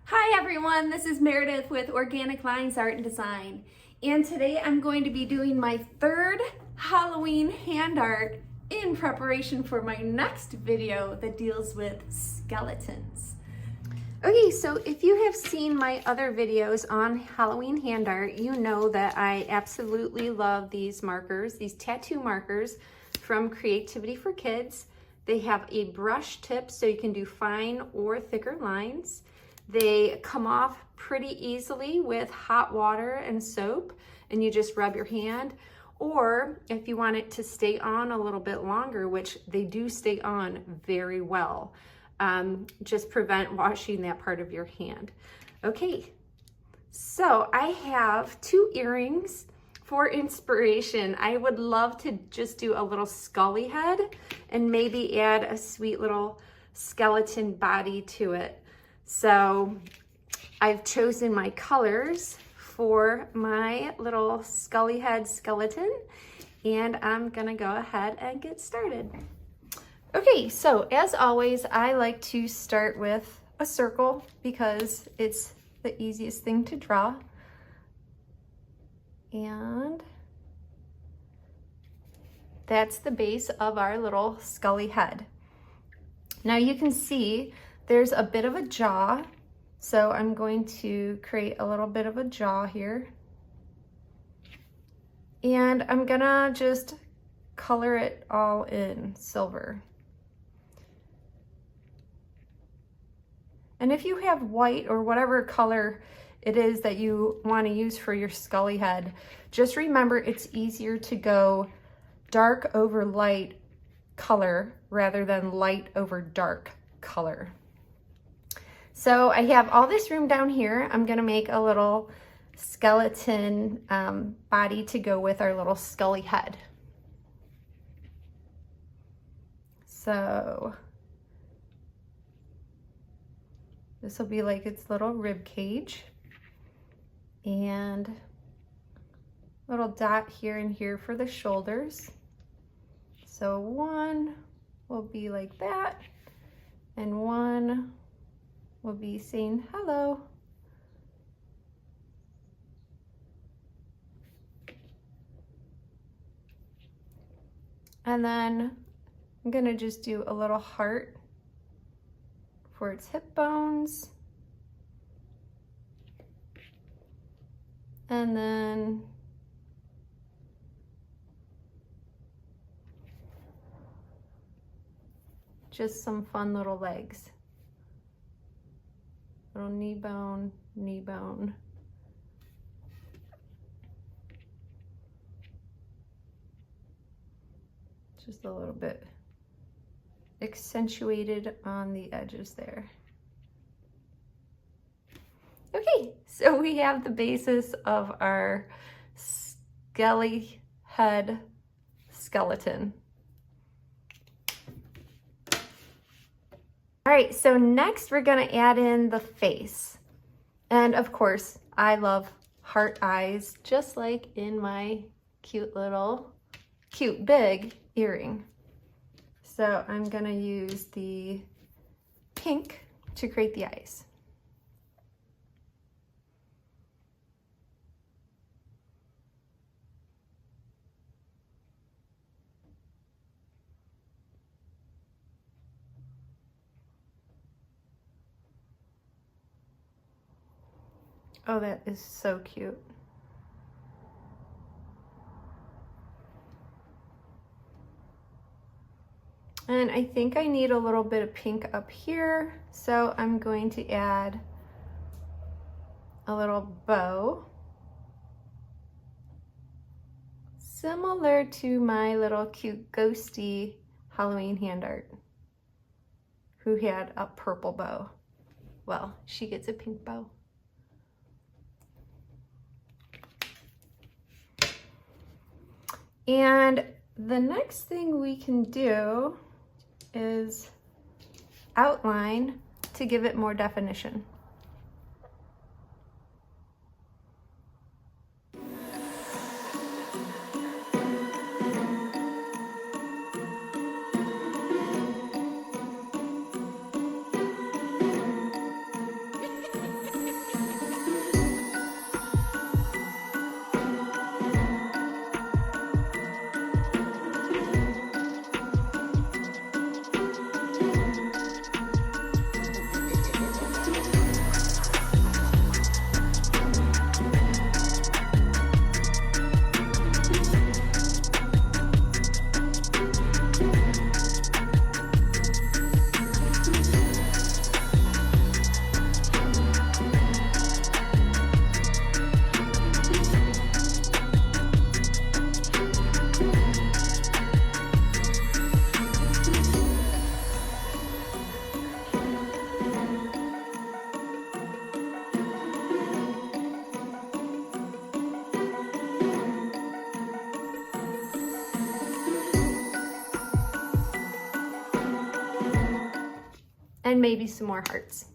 Hi everyone, this is Meredith with Organic Lines Art and Design, and today I'm going to be doing my third Halloween hand art in preparation for my next video that deals with skeletons. Okay, so if you have seen my other videos on Halloween hand art, you know that I absolutely love these markers, these tattoo markers from Creativity for Kids. They have a brush tip so you can do fine or thicker lines. They come off pretty easily with hot water and soap, and you just rub your hand. Or if you want it to stay on a little bit longer, which they do stay on very well, just prevent washing that part of your hand. Okay, so I have two earrings for inspiration. I would love to just do a little scully head and maybe add a sweet little skeleton body to it. So I've chosen my colors for my little scully head skeleton, and I'm gonna go ahead and get started. Okay, so as always, I like to start with a circle because it's the easiest thing to draw. And that's the base of our little scully head. Now you can see there's a bit of a jaw, so I'm going to create a little bit of a jaw here. And I'm gonna just color it all in silver. And if you have white or whatever color it is that you want to use for your scully head, just remember it's easier to go dark over light color rather than light over dark color. So I have all this room down here. I'm gonna make a little skeleton body to go with our little scully head. So this will be like its little rib cage, and little dot here and here for the shoulders. So one will be like that, and one will be saying hello. And then I'm gonna just do a little heart for its hip bones. And then just some fun little legs. Little knee bone, knee bone. Just a little bit accentuated on the edges there. Okay, so we have the basis of our skelly head skeleton. All right, so next we're gonna add in the face. And of course, I love heart eyes, just like in my cute big earring. So I'm gonna use the pink to create the eyes. Oh, that is so cute. And I think I need a little bit of pink up here, so I'm going to add a little bow, similar to my little cute ghosty Halloween hand art, who had a purple bow. Well, she gets a pink bow. And the next thing we can do is outline to give it more definition. and maybe some more hearts.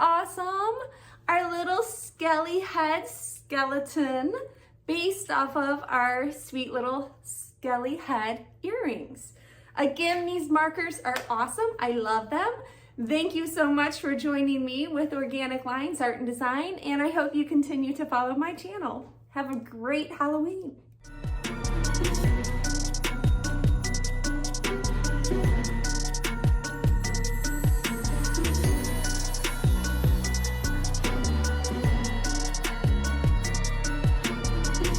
Awesome. Our little skelly head skeleton based off of our sweet little skelly head earrings. Again, these markers are awesome. I love them. Thank you so much for joining me with Organic Lines Art and Design, and I hope you continue to follow my channel. Have a great Halloween.